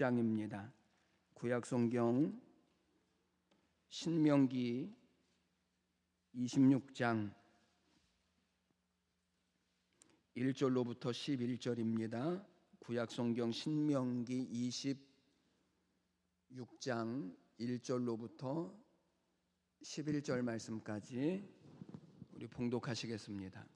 장입니다. 구약성경 신명기 26장 1절로부터 11절입니다. 구약성경 신명기 26장 1절로부터 11절 말씀까지 우리 봉독하시겠습니다.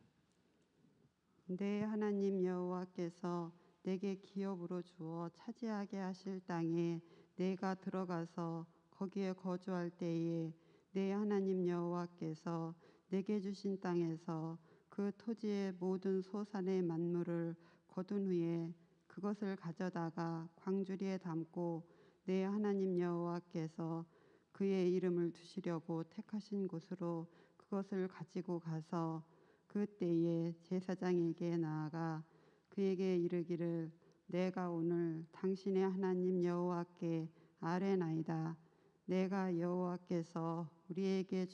내 하나님 여호와께서 내게 기업으로 주어 차지하게 하실 땅에 내가 들어가서 거기에 거주할 때에 내 하나님 여호와께서 내게 주신 땅에서 그 토지의 모든 소산의 만물을 거둔 후에 그것을 가져다가 광주리에 담고 내 하나님 여호와께서 그의 이름을 두시려고 택하신 곳으로 그것을 가지고 가서 그 때에 제사장에게 나아가 그에게 이르기를 내가 오늘 당신의 하나님 여호와께 아뢰나이다. 내가 여호와께서 우리에게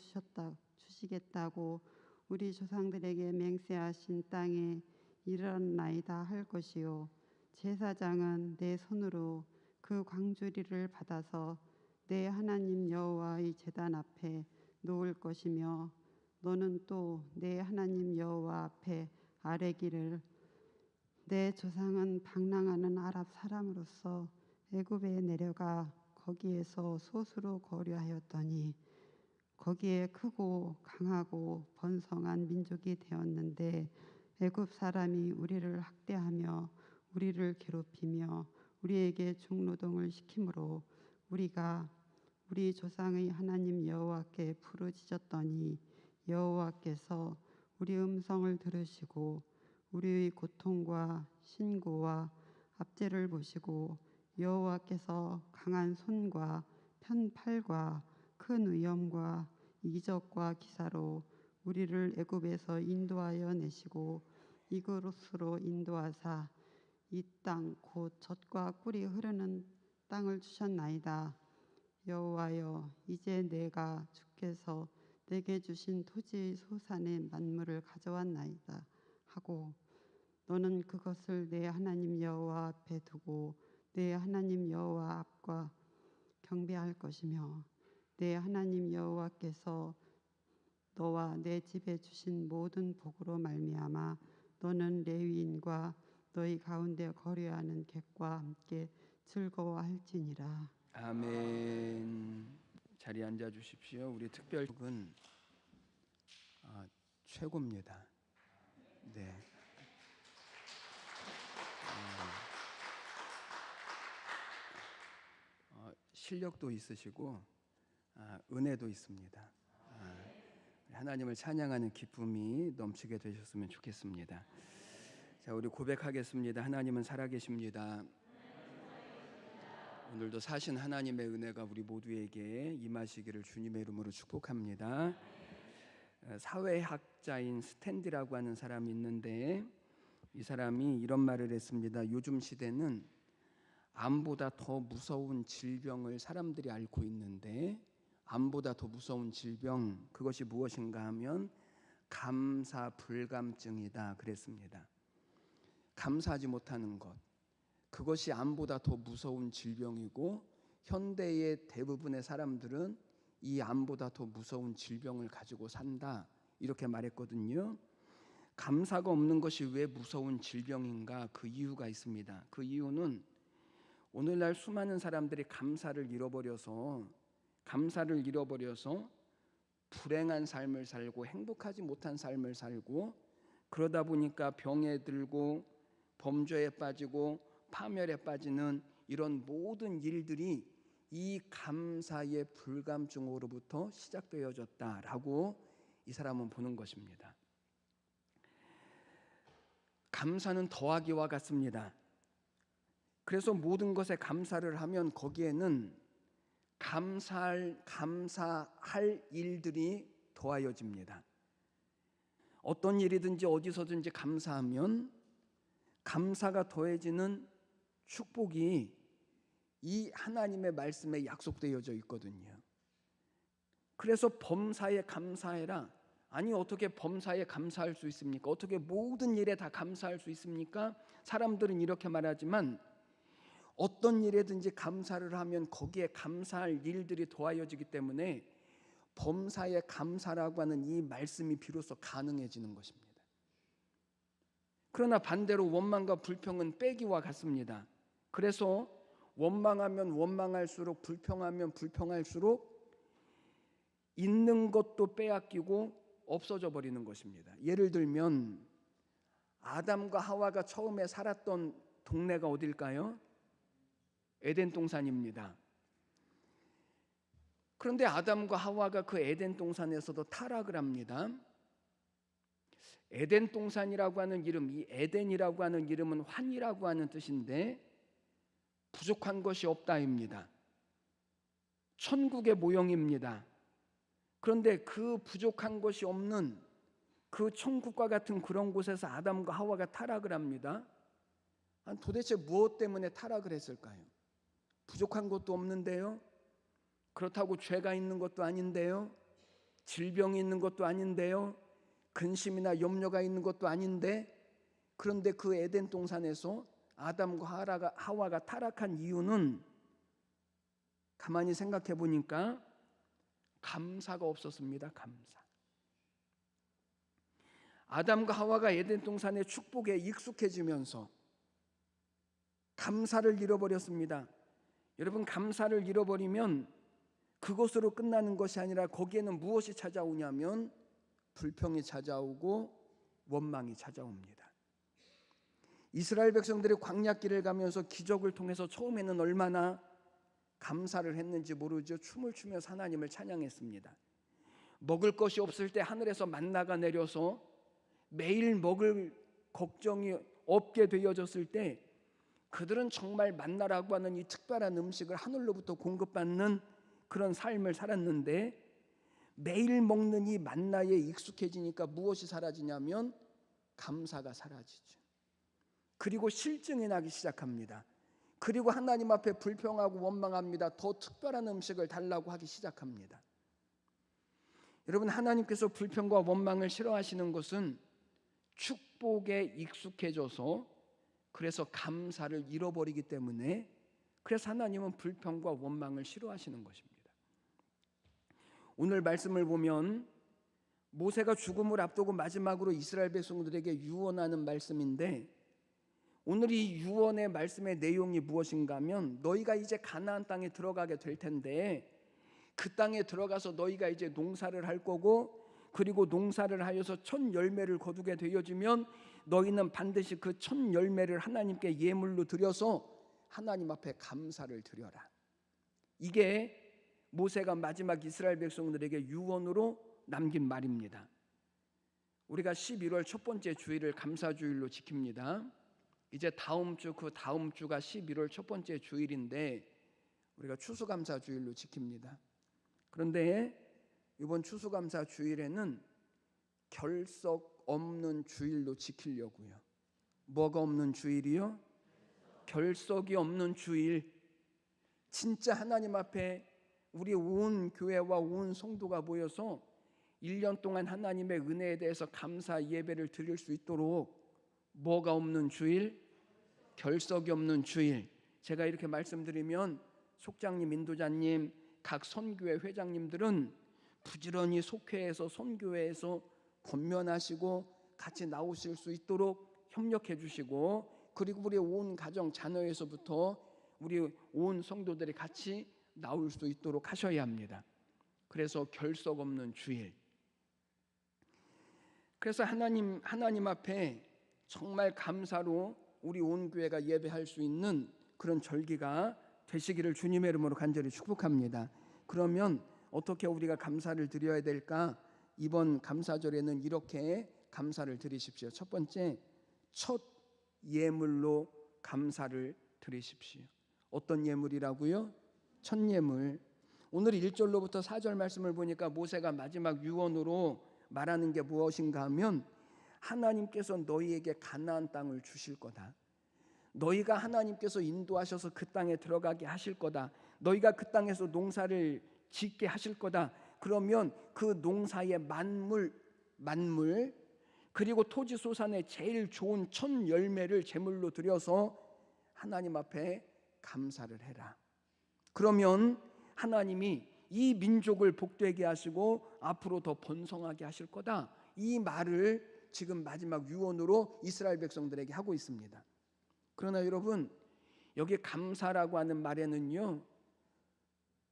주시겠다고 우리 조상들에게 맹세하신 땅에 이르렀나이다 할 것이요. 제사장은 내 손으로 그 광주리를 받아서 내 하나님 여호와의 제단 앞에 놓을 것이며 너는 또 내 하나님 여호와 앞에 아뢰기를 내 조상은 방랑하는 아랍 사람으로서 애굽에 내려가 거기에서 소수로 거류하였더니 거기에 크고 강하고 번성한 민족이 되었는데 애굽 사람이 우리를 학대하며 우리를 괴롭히며 우리에게 중노동을 시키므로 우리가 우리 조상의 하나님 여호와께 부르짖었더니 여호와께서 우리 음성을 들으시고 우리의 고통과 신고와 압제를 보시고 여호와께서 강한 손과 편팔과 큰 위엄과 이적과 기사로 우리를 애굽에서 인도하여 내시고 이곳으로 인도하사 이 땅 곧 젖과 꿀이 흐르는 땅을 주셨나이다. 여호와여, 이제 내가 주께서 내게 주신 토지의 소산의 만물을 가져왔나이다 하고 너는 그것을 내 하나님 여호와 앞에 두고 내 하나님 여호와 앞과 경배할 것이며 내 하나님 여호와께서 너와 내 집에 주신 모든 복으로 말미암아 너는 레위인과 너희 가운데 거류하는 객과 함께 즐거워할지니라. 아멘. 자리에 앉아 주십시오. 우리 특별은 최고입니다. 네. 실력도 있으시고 은혜도 있습니다. 하나님을 찬양하는 기쁨이 넘치게 되셨으면 좋겠습니다. 자, 우리 고백하겠습니다. 하나님은 살아계십니다. 오늘도 사신 하나님의 은혜가 우리 모두에게 임하시기를 주님의 이름으로 축복합니다. 사회학자인 스탠디라고 하는 사람이 있는데 이 사람이 이런 말을 했습니다. 요즘 시대는 암보다 더 무서운 질병을 사람들이 앓고 있는데 암보다 더 무서운 질병, 그것이 무엇인가 하면 감사불감증이다 그랬습니다. 감사하지 못하는 것, 그것이 암보다 더 무서운 질병이고 현대의 대부분의 사람들은 이 암보다 더 무서운 질병을 가지고 산다 이렇게 말했거든요. 감사가 없는 것이 왜 무서운 질병인가? 그 이유가 있습니다. 그 이유는 오늘날 수많은 사람들이 감사를 잃어버려서 불행한 삶을 살고 행복하지 못한 삶을 살고 그러다 보니까 병에 들고 범죄에 빠지고 파멸에 빠지는 이런 모든 일들이 이 감사의 불감증으로부터 시작되어졌다라고 이 사람은 보는 것입니다. 감사는 더하기와 같습니다. 그래서 모든 것에 감사를 하면 거기에는 감사할 일들이 더하여집니다. 어떤 일이든지 어디서든지 감사하면 감사가 더해지는 축복이 이 하나님의 말씀에 약속되어져 있거든요. 그래서 범사에 감사해라. 아니 어떻게 범사에 감사할 수 있습니까? 어떻게 모든 일에 다 감사할 수 있습니까? 사람들은 이렇게 말하지만 어떤 일에든지 감사를 하면 거기에 감사할 일들이 더하여지기 때문에 범사에 감사라고 하는 이 말씀이 비로소 가능해지는 것입니다. 그러나 반대로 원망과 불평은 빼기와 같습니다. 그래서 원망하면 원망할수록, 불평하면 불평할수록 있는 것도 빼앗기고 없어져 버리는 것입니다. 예를 들면 아담과 하와가 처음에 살았던 동네가 어딜까요? 에덴 동산입니다. 그런데 아담과 하와가 그 에덴 동산에서도 타락을 합니다. 에덴 동산이라고 하는 이름, 이 에덴이라고 하는 이름은 환이라고 하는 뜻인데 부족한 것이 없다입니다. 천국의 모형입니다. 그런데 그 부족한 것이 없는 그 천국과 같은 그런 곳에서 아담과 하와가 타락을 합니다. 도대체 무엇 때문에 타락을 했을까요? 부족한 것도 없는데요. 그렇다고 죄가 있는 것도 아닌데요. 질병이 있는 것도 아닌데요. 근심이나 염려가 있는 것도 아닌데, 그런데 그 에덴 동산에서 아담과 하와가 타락한 이유는 가만히 생각해 보니까 감사가 없었습니다. 감사. 아담과 하와가 에덴 동산의 축복에 익숙해지면서 감사를 잃어버렸습니다. 여러분, 감사를 잃어버리면 그것으로 끝나는 것이 아니라 거기에는 무엇이 찾아오냐면 불평이 찾아오고 원망이 찾아옵니다. 이스라엘 백성들이 광야길을 가면서 기적을 통해서 처음에는 얼마나 감사를 했는지 모르죠. 춤을 추면서 하나님을 찬양했습니다. 먹을 것이 없을 때 하늘에서 만나가 내려서 매일 먹을 걱정이 없게 되어졌을 때 그들은 정말 만나라고 하는 이 특별한 음식을 하늘로부터 공급받는 그런 삶을 살았는데, 매일 먹는 이 만나에 익숙해지니까 무엇이 사라지냐면 감사가 사라지죠. 그리고 실증이 나기 시작합니다. 그리고 하나님 앞에 불평하고 원망합니다. 더 특별한 음식을 달라고 하기 시작합니다. 여러분, 하나님께서 불평과 원망을 싫어하시는 것은 축복에 익숙해져서 그래서 감사를 잃어버리기 때문에, 그래서 하나님은 불평과 원망을 싫어하시는 것입니다. 오늘 말씀을 보면 모세가 죽음을 앞두고 마지막으로 이스라엘 백성들에게 유언하는 말씀인데, 오늘 이 유언의 말씀의 내용이 무엇인가 하면 너희가 이제 가나안 땅에 들어가게 될 텐데 그 땅에 들어가서 너희가 이제 농사를 할 거고, 그리고 농사를 하여서 첫 열매를 거두게 되어지면 너희는 반드시 그 첫 열매를 하나님께 예물로 드려서 하나님 앞에 감사를 드려라. 이게 모세가 마지막 이스라엘 백성들에게 유언으로 남긴 말입니다. 우리가 11월 첫 번째 주일을 감사주일로 지킵니다. 이제 다음 주, 그 다음 주가 11월 첫 번째 주일인데 우리가 추수감사주일로 지킵니다. 그런데 이번 추수감사주일에는 결석 없는 주일로 지키려고요. 뭐가 없는 주일이요? 결석이 없는 주일. 진짜 하나님 앞에 우리 온 교회와 온 성도가 모여서 1년 동안 하나님의 은혜에 대해서 감사 예배를 드릴 수 있도록 뭐가 없는 주일? 결석이 없는 주일. 제가 이렇게 말씀드리면 속장님, 인도자님, 각 선교회 회장님들은 부지런히 속회에서 선교회에서 권면하시고 같이 나오실 수 있도록 협력해 주시고, 그리고 우리 온 가정 자녀에서부터 우리 온 성도들이 같이 나올 수 있도록 하셔야 합니다. 그래서 결석 없는 주일. 그래서 하나님 앞에 정말 감사로 우리 온 교회가 예배할 수 있는 그런 절기가 되시기를 주님의 이름으로 간절히 축복합니다. 그러면 어떻게 우리가 감사를 드려야 될까? 이번 감사절에는 이렇게 감사를 드리십시오. 첫 번째, 첫 예물로 감사를 드리십시오. 어떤 예물이라고요? 첫 예물. 오늘 1절로부터 4절 말씀을 보니까 모세가 마지막 유언으로 말하는 게 무엇인가 하면 하나님께서 너희에게 가나안 땅을 주실 거다. 너희가 하나님께서 인도하셔서 그 땅에 들어가게 하실 거다. 너희가 그 땅에서 농사를 짓게 하실 거다. 그러면 그 농사의 만물 그리고 토지 소산의 제일 좋은 첫 열매를 제물로 드려서 하나님 앞에 감사를 해라. 그러면 하나님이 이 민족을 복되게 하시고 앞으로 더 번성하게 하실 거다. 이 말을 지금 마지막 유언으로 이스라엘 백성들에게 하고 있습니다. 그러나 여러분, 여기 감사라고 하는 말에는요,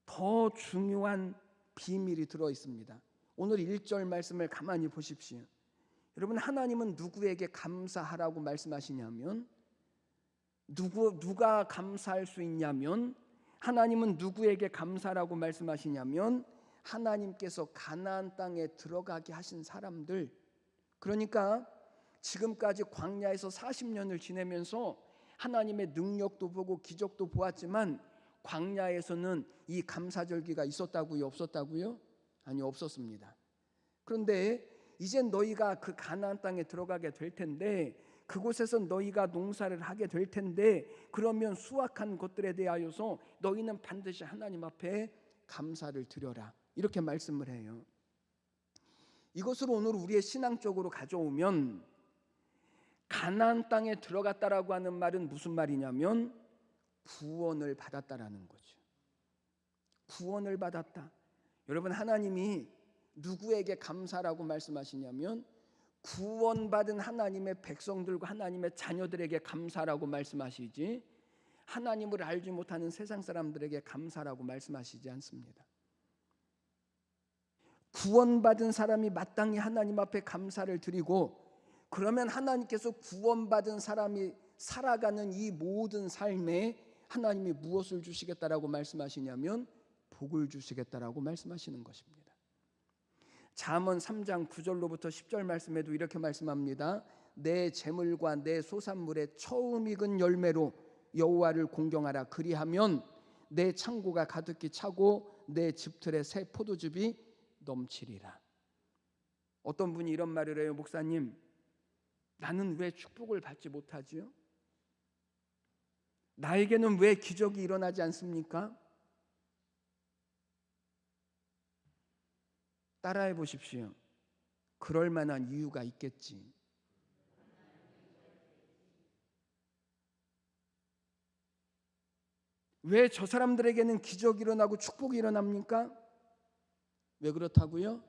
더 중요한 비밀이 들어 있습니다. 오늘 1절 말씀을 가만히 보십시오. 여러분, 하나님은 누구에게 감사하라고 말씀하시냐면, 누가 감사할 수 있냐면, 하나님은 누구에게 감사라고 말씀하시냐면 하나님께서 가나안 땅에 들어가게 하신 사람들, 그러니까 지금까지 광야에서 40년을 지내면서 하나님의 능력도 보고 기적도 보았지만 광야에서는 이 감사절기가 있었다고요? 없었다고요? 아니, 없었습니다. 그런데 이제 너희가 그 가나안 땅에 들어가게 될 텐데, 그곳에서 너희가 농사를 하게 될 텐데, 그러면 수확한 것들에 대하여서 너희는 반드시 하나님 앞에 감사를 드려라, 이렇게 말씀을 해요. 이것을 오늘 우리의 신앙적으로 가져오면 가나안 땅에 들어갔다라고 하는 말은 무슨 말이냐면 구원을 받았다라는 거죠. 구원을 받았다. 여러분, 하나님이 누구에게 감사라고 말씀하시냐면 구원받은 하나님의 백성들과 하나님의 자녀들에게 감사라고 말씀하시지, 하나님을 알지 못하는 세상 사람들에게 감사라고 말씀하시지 않습니다. 구원받은 사람이 마땅히 하나님 앞에 감사를 드리고, 그러면 하나님께서 구원받은 사람이 살아가는 이 모든 삶에 하나님이 무엇을 주시겠다라고 말씀하시냐면 복을 주시겠다라고 말씀하시는 것입니다. 잠언 3장 9절로부터 10절 말씀에도 이렇게 말씀합니다. 내 재물과 내 소산물의 처음 익은 열매로 여호와를 공경하라. 그리하면 내 창고가 가득히 차고 내 집틀에 새 포도즙이 넘치리라. 어떤 분이 이런 말을 해요. 목사님, 나는 왜 축복을 받지 못하지요? 나에게는 왜 기적이 일어나지 않습니까? 따라해 보십시오. 그럴 만한 이유가 있겠지. 왜 저 사람들에게는 기적이 일어나고 축복이 일어납니까? 왜 그렇다고요?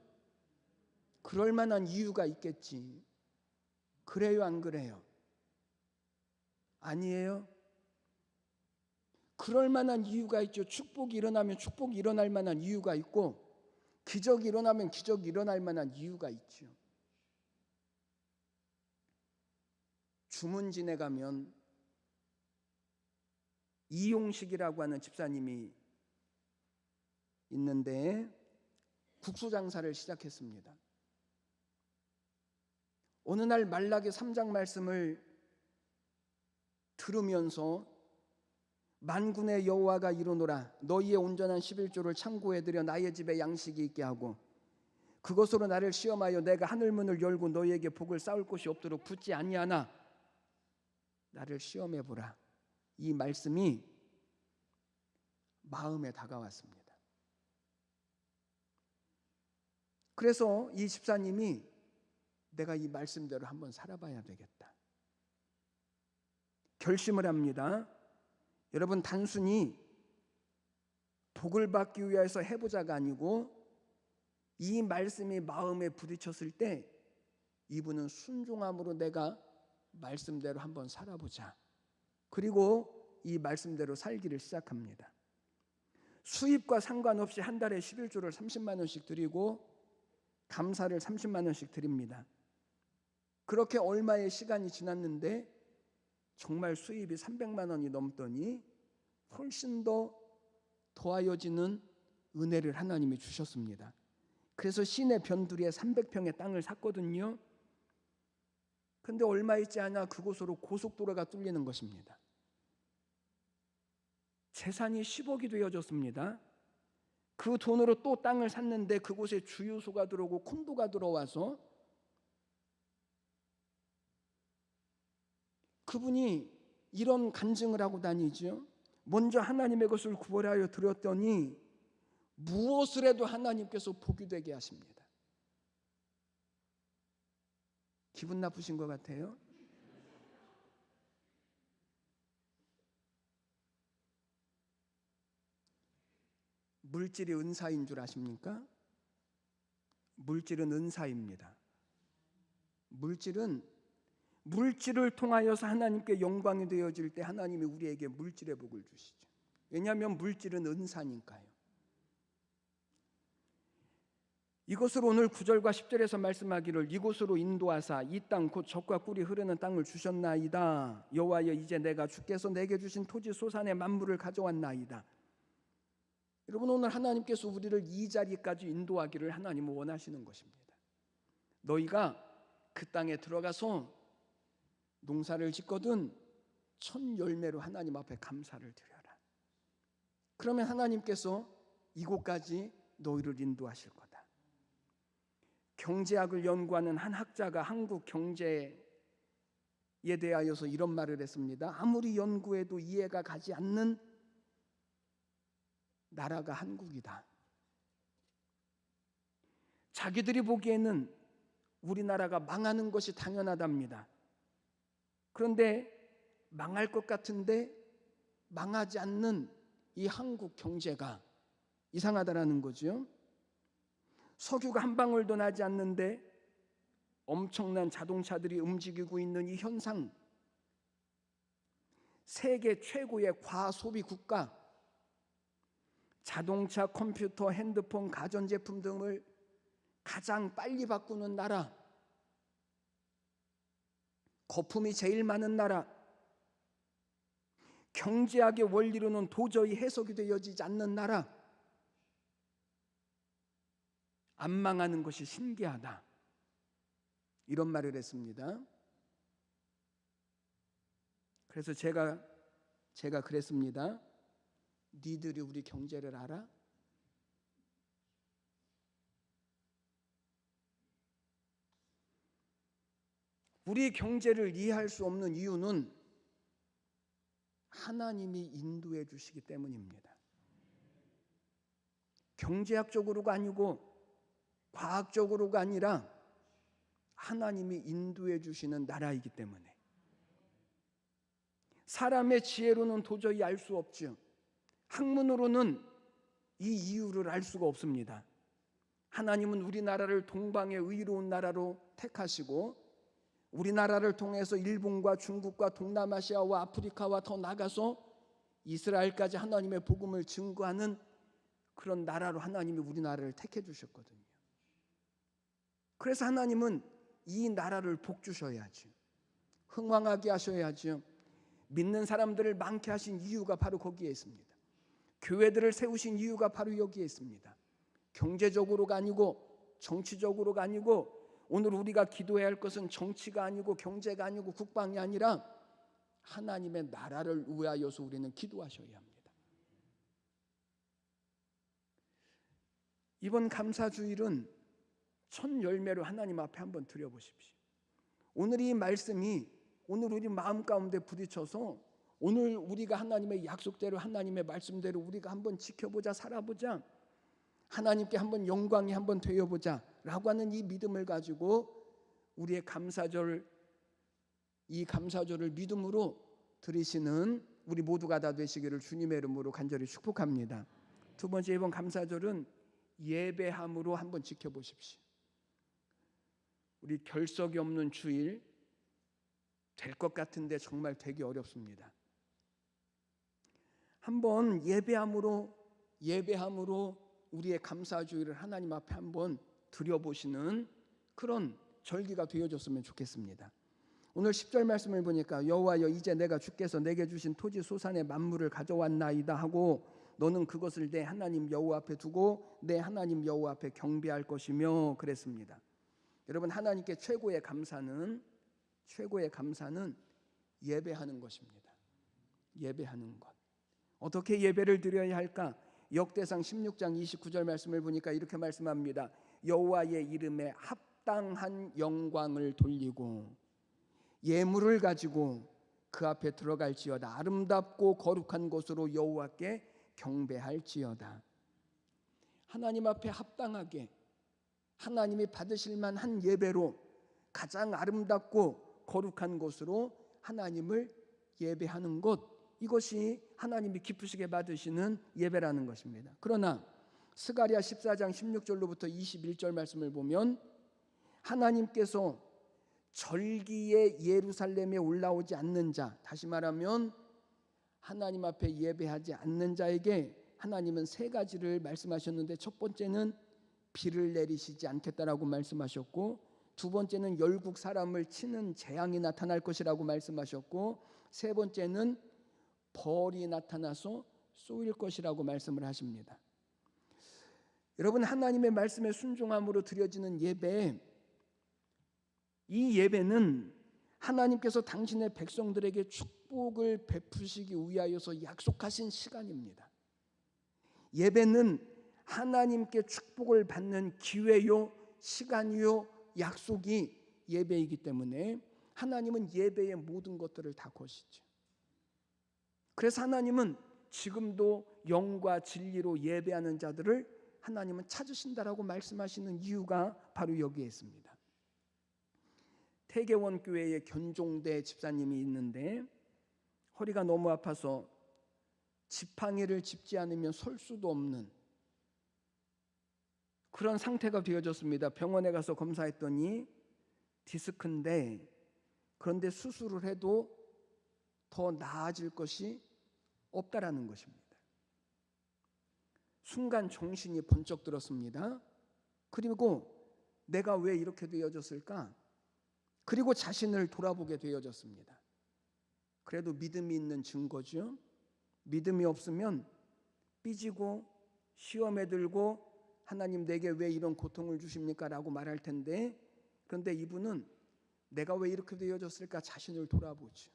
그럴 만한 이유가 있겠지. 그래요, 안 그래요? 아니에요? 그럴 만한 이유가 있죠. 축복이 일어나면 축복이 일어날 만한 이유가 있고, 기적이 일어나면 기적이 일어날 만한 이유가 있죠. 주문진에 가면 이용식이라고 하는 집사님이 있는데 국수 장사를 시작했습니다. 어느 날 말라기 3장 말씀을 들으면서 만군의 여호와가 이르노라, 너희의 온전한 11조를 창고에 들여 나의 집에 양식이 있게 하고 그것으로 나를 시험하여 내가 하늘문을 열고 너희에게 복을 쌓을 곳이 없도록 붙지 아니하나 나를 시험해 보라. 이 말씀이 마음에 다가왔습니다. 그래서 이 집사님이 내가 이 말씀대로 한번 살아봐야 되겠다 결심을 합니다. 여러분, 단순히 복을 받기 위해서 해보자가 아니고 이 말씀이 마음에 부딪혔을 때 이분은 순종함으로 내가 말씀대로 한번 살아보자. 그리고 이 말씀대로 살기를 시작합니다. 수입과 상관없이 한 달에 11조를 30만 원씩 드리고 감사를 30만 원씩 드립니다. 그렇게 얼마의 시간이 지났는데 정말 수입이 300만 원이 넘더니 훨씬 더 더하여지는 은혜를 하나님이 주셨습니다. 그래서 시내 변두리에 300평의 땅을 샀거든요. 근데 얼마 있지 않아 그곳으로 고속도로가 뚫리는 것입니다. 재산이 10억이 되어졌습니다. 그 돈으로 또 땅을 샀는데 그곳에 주유소가 들어오고 콘도가 들어와서 그분이 이런 간증을 하고 다니죠. 먼저 하나님의 것을 구원하여 드렸더니 무엇을 해도 하나님께서 복이 되게 하십니다. 기분 나쁘신 것 같아요? 물질이 은사인 줄 아십니까? 물질은 은사입니다. 물질을 통하여서 하나님께 영광이 되어질 때 하나님이 우리에게 물질의 복을 주시죠. 왜냐하면 물질은 은사니까요. 이것으로 오늘 9절과 10절에서 말씀하기를 이곳으로 인도하사 이 땅 곧 젖과 꿀이 흐르는 땅을 주셨나이다. 여호와여 이제 내가 주께서 내게 주신 토지 소산의 만물을 가져왔나이다. 여러분, 오늘 하나님께서 우리를 이 자리까지 인도하기를 하나님은 원하시는 것입니다. 너희가 그 땅에 들어가서 농사를 짓거든 첫 열매로 하나님 앞에 감사를 드려라. 그러면 하나님께서 이곳까지 너희를 인도하실 거다. 경제학을 연구하는 한 학자가 한국 경제에 대하여서 이런 말을 했습니다. 아무리 연구해도 이해가 가지 않는 나라가 한국이다. 자기들이 보기에는 우리나라가 망하는 것이 당연하답니다. 그런데 망할 것 같은데 망하지 않는 이 한국 경제가 이상하다라는 거죠. 석유가 한 방울도 나지 않는데 엄청난 자동차들이 움직이고 있는 이 현상, 세계 최고의 과소비 국가, 자동차, 컴퓨터, 핸드폰, 가전제품 등을 가장 빨리 바꾸는 나라, 거품이 제일 많은 나라, 경제학의 원리로는 도저히 해석이 되어지지 않는 나라, 안 망하는 것이 신기하다, 이런 말을 했습니다. 그래서 제가 그랬습니다. 니들이 우리 경제를 알아? 우리 경제를 이해할 수 없는 이유는 하나님이 인도해 주시기 때문입니다. 경제학적으로가 아니고 과학적으로가 아니라 하나님이 인도해 주시는 나라이기 때문에 사람의 지혜로는 도저히 알 수 없죠. 학문으로는 이 이유를 알 수가 없습니다. 하나님은 우리나라를 동방의 의로운 나라로 택하시고 우리나라를 통해서 일본과 중국과 동남아시아와 아프리카와 더 나가서 이스라엘까지 하나님의 복음을 증거하는 그런 나라로 하나님이 우리나라를 택해 주셨거든요. 그래서 하나님은 이 나라를 복 주셔야죠. 흥왕하게 하셔야죠. 믿는 사람들을 많게 하신 이유가 바로 거기에 있습니다. 교회들을 세우신 이유가 바로 여기에 있습니다. 경제적으로가 아니고 정치적으로가 아니고 오늘 우리가 기도해야 할 것은 정치가 아니고 경제가 아니고 국방이 아니라 하나님의 나라를 위하여서 우리는 기도하셔야 합니다. 이번 감사주일은 첫 열매로 하나님 앞에 한번 드려보십시오. 오늘 이 말씀이 오늘 우리 마음 가운데 부딪혀서 오늘 우리가 하나님의 약속대로 하나님의 말씀대로 우리가 한번 지켜보자, 살아보자, 하나님께 한번 영광이 한번 되어보자 라고 하는 이 믿음을 가지고 우리의 감사절, 이 감사절을 믿음으로 드리시는 우리 모두가 다 되시기를 주님의 이름으로 간절히 축복합니다. 두 번째, 이번 감사절은 예배함으로 한번 지켜보십시오. 우리 결석이 없는 주일 될 것 같은데 정말 되기 어렵습니다. 한번 예배함으로 우리의 감사주일을 하나님 앞에 한번 드려보시는 그런 절기가 되어졌으면 좋겠습니다. 오늘 10절 말씀을 보니까 여호와여 이제 내가 주께서 내게 주신 토지 소산의 만물을 가져왔나이다 하고 너는 그것을 내 하나님 여호와 앞에 두고 내 하나님 여호와 앞에 경배할 것이며 그랬습니다. 여러분, 하나님께 최고의 감사는 예배하는 것입니다. 예배하는 것. 어떻게 예배를 드려야 할까? 역대상 16장 29절 말씀을 보니까 이렇게 말씀합니다. 여호와의 이름에 합당한 영광을 돌리고 예물을 가지고 그 앞에 들어갈지어다. 아름답고 거룩한 곳으로 여호와께 경배할지어다. 하나님 앞에 합당하게 하나님이 받으실 만한 예배로 가장 아름답고 거룩한 곳으로 하나님을 예배하는 것, 이것이 하나님이 기쁘시게 받으시는 예배라는 것입니다. 그러나 스가랴 14장 16절로부터 21절 말씀을 보면 하나님께서 절기에 예루살렘에 올라오지 않는 자, 다시 말하면 하나님 앞에 예배하지 않는 자에게 하나님은 세 가지를 말씀하셨는데, 첫 번째는 비를 내리시지 않겠다라고 말씀하셨고, 두 번째는 열국 사람을 치는 재앙이 나타날 것이라고 말씀하셨고, 세 번째는 벌이 나타나서 쏘일 것이라고 말씀을 하십니다. 여러분, 하나님의 말씀에 순종함으로 드려지는 예배, 이 예배는 하나님께서 당신의 백성들에게 축복을 베푸시기 위하여서 약속하신 시간입니다. 예배는 하나님께 축복을 받는 기회요, 시간이요, 약속이 예배이기 때문에 하나님은 예배의 모든 것들을 다 거시죠. 그래서 하나님은 지금도 영과 진리로 예배하는 자들을 하나님은 찾으신다라고 말씀하시는 이유가 바로 여기에 있습니다. 태계원 교회에 견종대 집사님이 있는데 허리가 너무 아파서 지팡이를 짚지 않으면 설 수도 없는 그런 상태가 되어졌습니다. 병원에 가서 검사했더니 디스크인데, 그런데 수술을 해도 더 나아질 것이 없다라는 것입니다. 순간 정신이 번쩍 들었습니다. 그리고 내가 왜 이렇게 되어졌을까? 그리고 자신을 돌아보게 되어졌습니다. 그래도 믿음이 있는 증거죠. 믿음이 없으면 삐지고 시험에 들고 하나님 내게 왜 이런 고통을 주십니까? 라고 말할 텐데, 그런데 이분은 내가 왜 이렇게 되어졌을까? 자신을 돌아보죠.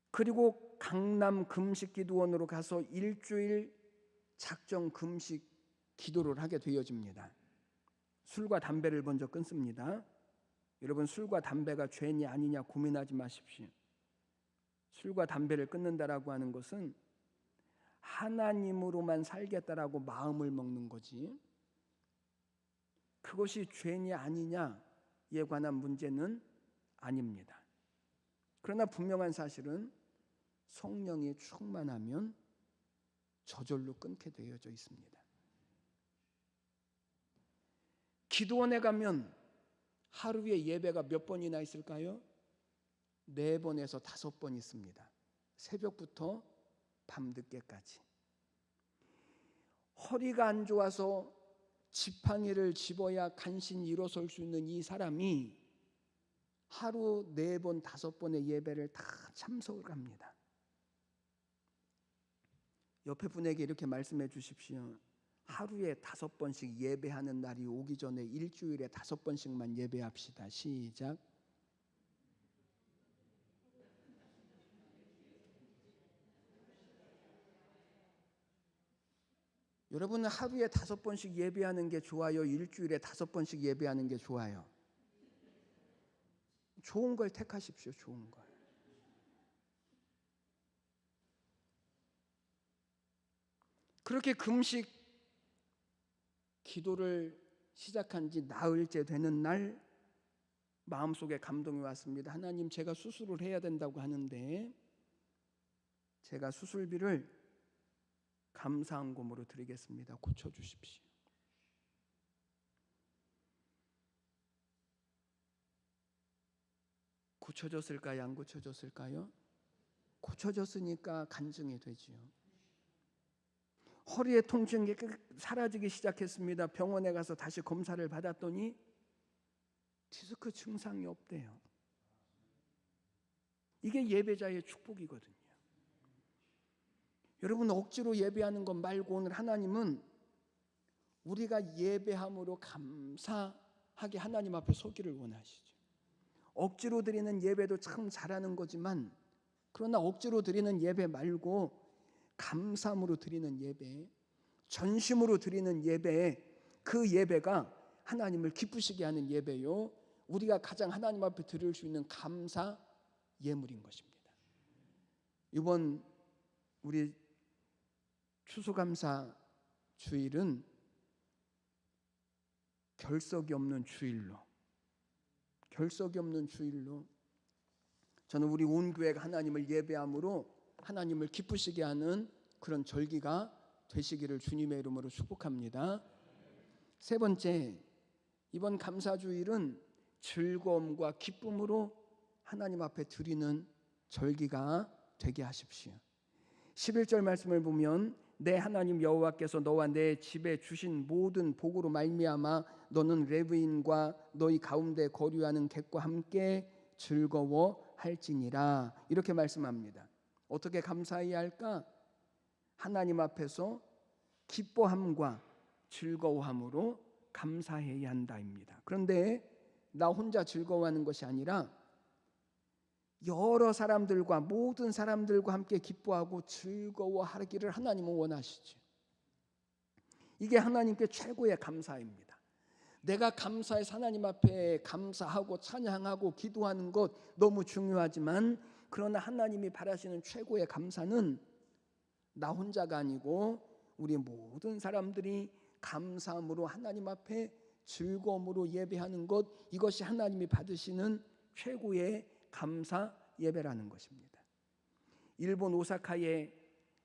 그리고 강남 금식기도원으로 가서 일주일 작정 금식 기도를 하게 되어집니다. 술과 담배를 먼저 끊습니다. 여러분, 술과 담배가 죄냐 아니냐 고민하지 마십시오. 술과 담배를 끊는다라고 하는 것은 하나님으로만 살겠다라고 마음을 먹는 거지, 그것이 죄냐 아니냐에 관한 문제는 아닙니다. 그러나 분명한 사실은 성령이 충만하면 저절로 끊게 되어져 있습니다. 기도원에 가면 하루에 예배가 몇 번이나 있을까요? 4번에서 5번 있습니다. 새벽부터 밤늦게까지. 허리가 안 좋아서 지팡이를 집어야 간신히 일어설 수 있는 이 사람이 하루 4번, 5번의 예배를 다 참석을 합니다. 옆에 분에게 이렇게 말씀해 주십시오. 하루에 5번씩 예배하는 날이 오기 전에 일주일에 5번씩만 예배합시다. 시작. 여러분은 하루에 5번씩 예배하는 게 좋아요? 일주일에 5번씩 예배하는 게 좋아요? 좋은 걸 택하십시오. 좋은 걸. 그렇게 금식 기도를 시작한 지 나흘째 되는 날 마음속에 감동이 왔습니다. 하나님, 제가 수술을 해야 된다고 하는데 제가 수술비를 감사한금으로 드리겠습니다. 고쳐주십시오. 고쳐졌을까요? 안 고쳐졌을까요? 고쳐졌으니까 간증이 되지요. 허리의 통증이 사라지기 시작했습니다. 병원에 가서 다시 검사를 받았더니 디스크 증상이 없대요. 이게 예배자의 축복이거든요. 여러분, 억지로 예배하는 것 말고 오늘 하나님은 우리가 예배함으로 감사하게 하나님 앞에 서기를 원하시죠. 억지로 드리는 예배도 참 잘하는 거지만, 그러나 억지로 드리는 예배 말고 감사함으로 드리는 예배, 전심으로 드리는 예배, 그 예배가 하나님을 기쁘시게 하는 예배요, 우리가 가장 하나님 앞에 드릴 수 있는 감사 예물인 것입니다. 이번 우리 추수감사 주일은 결석이 없는 주일로 저는 우리 온 교회가 하나님을 예배함으로 하나님을 기쁘시게 하는 그런 절기가 되시기를 주님의 이름으로 축복합니다. 세 번째, 이번 감사주일은 즐거움과 기쁨으로 하나님 앞에 드리는 절기가 되게 하십시오. 11절 말씀을 보면 내 하나님 여호와께서 너와 내 집에 주신 모든 복으로 말미암아 너는 레위인과 너희 가운데 거류하는 객과 함께 즐거워할지니라. 이렇게 말씀합니다. 어떻게 감사해야 할까? 하나님 앞에서 기뻐함과 즐거워함으로 감사해야 한다입니다. 그런데 나 혼자 즐거워하는 것이 아니라 여러 사람들과 모든 사람들과 함께 기뻐하고 즐거워하기를 하나님은 원하시죠. 이게 하나님께 최고의 감사입니다. 내가 감사해서 하나님 앞에 감사하고 찬양하고 기도하는 것 너무 중요하지만, 그러나 하나님이 바라시는 최고의 감사는 나 혼자가 아니고 우리 모든 사람들이 감사함으로 하나님 앞에 즐거움으로 예배하는 것, 이것이 하나님이 받으시는 최고의 감사 예배라는 것입니다. 일본 오사카에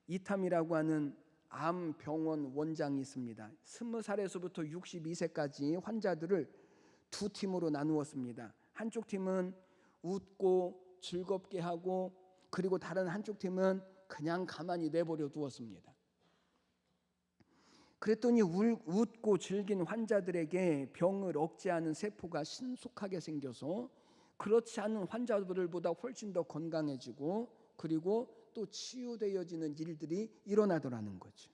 이탐이라고 하는 암병원 원장이 있습니다. 20살에서부터 62세까지 환자들을 두 팀으로 나누었습니다. 한쪽 팀은 웃고 즐겁게 하고, 그리고 다른 한쪽 팀은 그냥 가만히 내버려 두었습니다. 그랬더니 웃고 즐긴 환자들에게 병을 억제하는 세포가 신속하게 생겨서 그렇지 않은 환자들보다 훨씬 더 건강해지고, 그리고 또 치유되어지는 일들이 일어나더라는 거죠.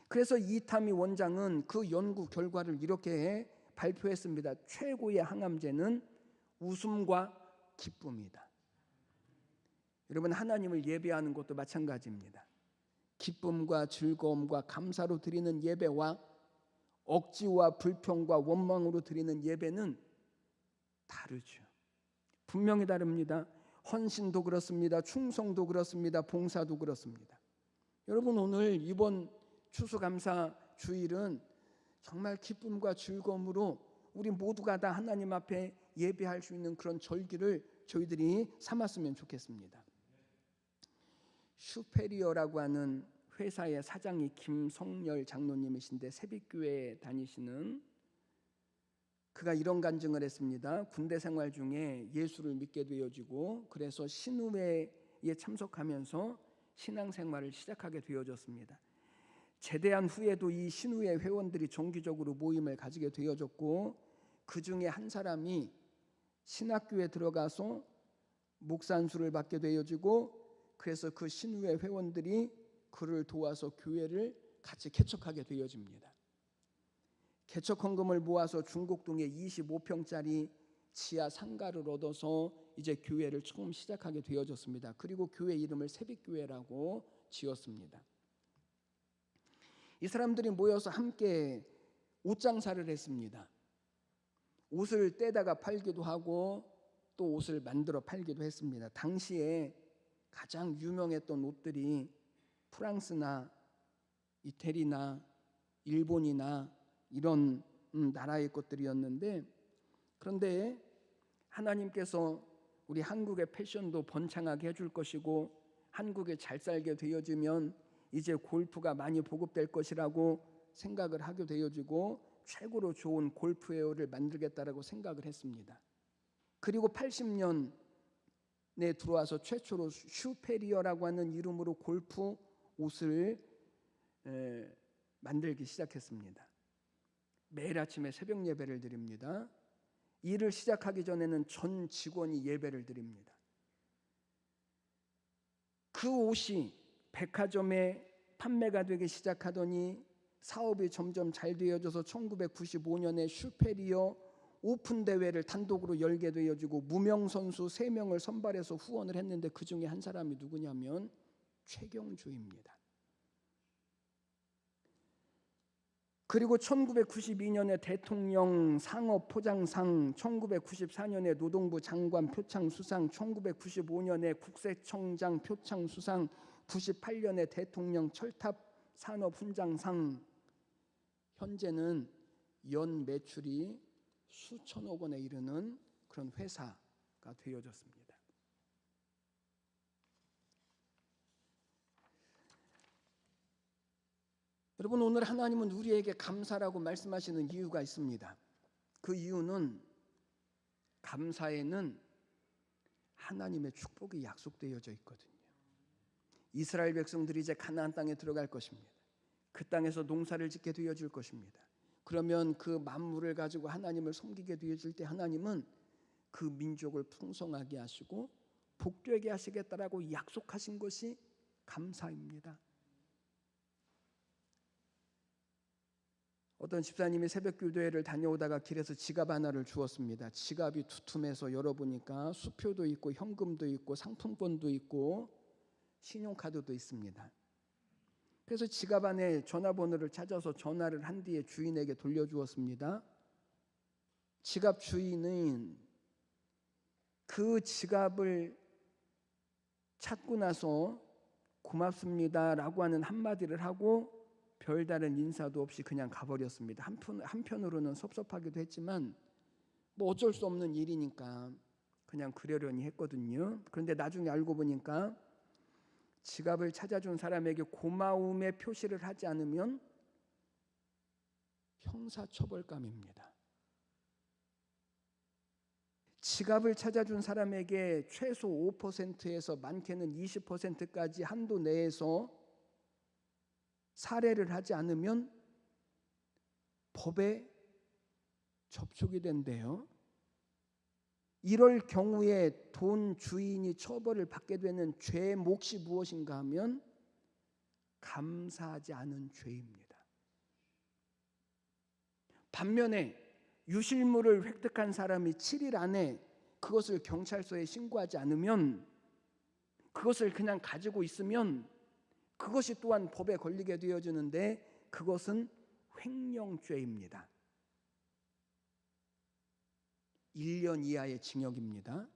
그래서 이타미 원장은 그 연구 결과를 이렇게 발표했습니다. 최고의 항암제는 웃음과 기쁨이다. 여러분, 하나님을 예배하는 것도 마찬가지입니다. 기쁨과 즐거움과 감사로 드리는 예배와 억지와 불평과 원망으로 드리는 예배는 다르죠. 분명히 다릅니다. 헌신도 그렇습니다. 충성도 그렇습니다. 봉사도 그렇습니다. 여러분, 오늘 이번 추수감사 주일은 정말 기쁨과 즐거움으로 우리 모두가 다 하나님 앞에 예배할 수 있는 그런 절기를 저희들이 삼았으면 좋겠습니다. 슈페리어라고 하는 회사의 사장이 김성열 장로님이신데 새벽교회에 다니시는, 그가 이런 간증을 했습니다. 군대 생활 중에 예수를 믿게 되어지고, 그래서 신우회에 참석하면서 신앙생활을 시작하게 되어졌습니다. 제대한 후에도 이 신우회 회원들이 정기적으로 모임을 가지게 되어졌고, 그 중에 한 사람이 신학교에 들어가서 목사 안수를 받게 되어지고, 그래서 그 신우회 회원들이 그를 도와서 교회를 같이 개척하게 되어집니다. 개척 헌금을 모아서 중곡동에 25평짜리 지하 상가를 얻어서 이제 교회를 처음 시작하게 되어졌습니다. 그리고 교회 이름을 새벽교회라고 지었습니다. 이 사람들이 모여서 함께 옷장사를 했습니다. 옷을 떼다가 팔기도 하고 또 옷을 만들어 팔기도 했습니다. 당시에 가장 유명했던 옷들이 프랑스나 이태리나 일본이나 이런 나라의 것들이었는데, 그런데 하나님께서 우리 한국의 패션도 번창하게 해줄 것이고, 한국에 잘 살게 되어지면 이제 골프가 많이 보급될 것이라고 생각을 하게 되어지고, 최고로 좋은 골프웨어를 만들겠다라고 생각을 했습니다. 그리고 80년에 들어와서 최초로 슈페리어라고 하는 이름으로 골프 옷을 만들기 시작했습니다. 매일 아침에 새벽 예배를 드립니다. 일을 시작하기 전에는 전 직원이 예배를 드립니다. 그 옷이 백화점에 판매가 되기 시작하더니 사업이 점점 잘 되어져서 1995년에 슈페리어 오픈 대회를 단독으로 열게 되어지고 무명 선수 3명을 선발해서 후원을 했는데, 그 중에 한 사람이 누구냐면 최경주입니다. 그리고 1992년에 대통령 상업포장상, 1994년에 노동부 장관 표창 수상, 1995년에 국세청장 표창 수상, 98년에 대통령 철탑 산업 훈장상, 현재는 연 매출이 수천억 원에 이르는 그런 회사가 되어졌습니다. 여러분, 오늘 하나님은 우리에게 감사라고 말씀하시는 이유가 있습니다. 그 이유는 감사에는 하나님의 축복이 약속되어져 있거든요. 이스라엘 백성들이 이제 가나안 땅에 들어갈 것입니다. 그 땅에서 농사를 짓게 되어질 것입니다. 그러면 그 만물을 가지고 하나님을 섬기게 되어질 때 하나님은 그 민족을 풍성하게 하시고 복되게 하시겠다라고 약속하신 것이 감사입니다. 어떤 집사님이 새벽기도회를 다녀오다가 길에서 지갑 하나를 주었습니다. 지갑이 두툼해서 열어보니까 수표도 있고 현금도 있고 상품권도 있고 신용카드도 있습니다. 그래서 지갑 안에 전화번호를 찾아서 전화를 한 뒤에 주인에게 돌려주었습니다. 지갑 주인은 그 지갑을 찾고 나서 고맙습니다라고 하는 한마디를 하고 별다른 인사도 없이 그냥 가버렸습니다. 한편으로는 섭섭하기도 했지만 뭐 어쩔 수 없는 일이니까 그냥 그러려니 했거든요. 그런데 나중에 알고 보니까 지갑을 찾아준 사람에게 고마움의 표시를 하지 않으면 형사처벌감입니다. 지갑을 찾아준 사람에게 최소 5%에서 많게는 20%까지 한도 내에서 살해를 하지 않으면 법에 접촉이 된대요. 이럴 경우에 돈 주인이 처벌을 받게 되는 죄의 몫이 무엇인가 하면 감사하지 않은 죄입니다. 반면에 유실물을 획득한 사람이 7일 안에 그것을 경찰서에 신고하지 않으면, 그것을 그냥 가지고 있으면 그것이 또한 법에 걸리게 되어지는데 그것은 횡령죄입니다. 1년 이하의 징역입니다.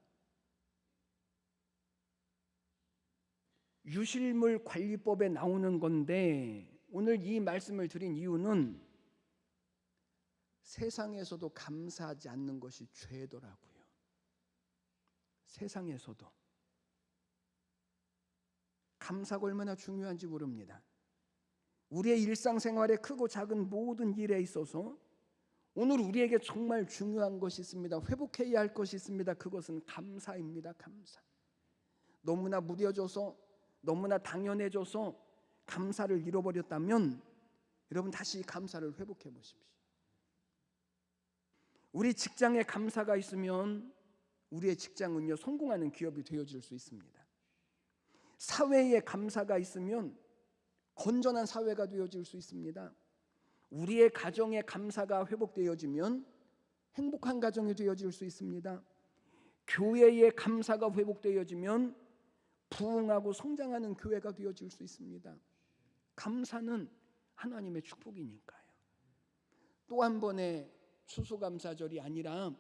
유실물 관리법에 나오는 건데 오늘 이 말씀을 드린 이유는 세상에서도 감사하지 않는 것이 죄더라고요. 세상에서도. 감사가 얼마나 중요한지 모릅니다. 우리의 일상생활에 크고 작은 모든 일에 있어서 오늘 우리에게 정말 중요한 것이 있습니다. 회복해야 할 것이 있습니다. 그것은 감사입니다. 감사. 너무나 무뎌져서 너무나 당연해져서 감사를 잃어버렸다면 여러분 다시 감사를 회복해 보십시오. 우리 직장에 감사가 있으면 우리의 직장은요 성공하는 기업이 되어질 수 있습니다. 사회에 감사가 있으면 건전한 사회가 되어질 수 있습니다. 우리의 가정에 감사가 회복되어지면 행복한 가정이 되어질 수 있습니다. 교회에 감사가 회복되어지면 부흥하고 성장하는 교회가 되어질 수 있습니다. 감사는 하나님의 축복이니까요. 또 한 번의 추수감사절이 아니라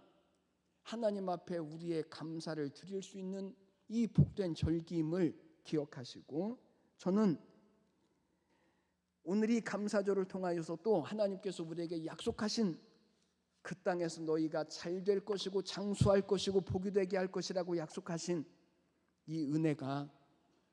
하나님 앞에 우리의 감사를 드릴 수 있는 이 복된 절기임을 기억하시고, 저는 오늘 이 감사절을 통하여서 또 하나님께서 우리에게 약속하신 그 땅에서 너희가 잘 될 것이고 장수할 것이고 복이 되게 할 것이라고 약속하신 이 은혜가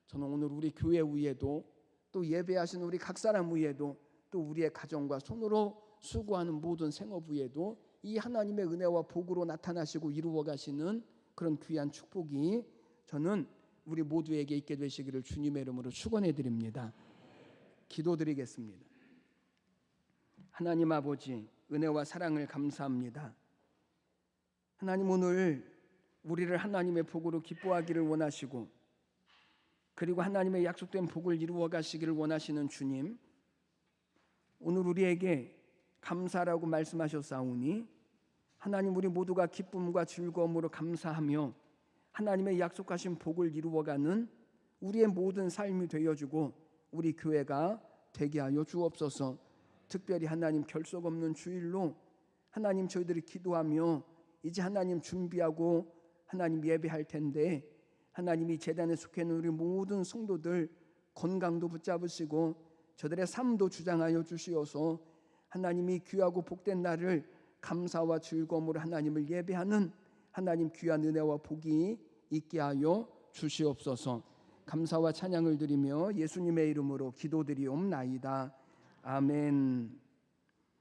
저는 오늘 우리 교회 위에도 또 예배하신 우리 각 사람 위에도 또 우리의 가정과 손으로 수고하는 모든 생업 위에도 이 하나님의 은혜와 복으로 나타나시고 이루어 가시는 그런 귀한 축복이 저는 우리 모두에게 있게 되시기를 주님의 이름으로 축원해 드립니다. 기도드리겠습니다. 하나님 아버지, 은혜와 사랑을 감사합니다. 하나님, 오늘 우리를 하나님의 복으로 기뻐하기를 원하시고 그리고 하나님의 약속된 복을 이루어 가시기를 원하시는 주님, 오늘 우리에게 감사라고 말씀하셨사오니 하나님, 우리 모두가 기쁨과 즐거움으로 감사하며 하나님의 약속하신 복을 이루어가는 우리의 모든 삶이 되어주고 우리 교회가 되게 하여 주옵소서. 특별히 하나님, 결석 없는 주일로 하나님 저희들이 기도하며 이제 하나님 준비하고 하나님 예배할 텐데, 하나님이 제단에 속해 있는 우리 모든 성도들 건강도 붙잡으시고 저들의 삶도 주장하여 주시어서 하나님이 귀하고 복된 날을 감사와 즐거움으로 하나님을 예배하는 하나님 귀한 은혜와 복이 있게 하여 주시옵소서. 감사와 찬양을 드리며 예수님의 이름으로 기도드리옵나이다. 아멘.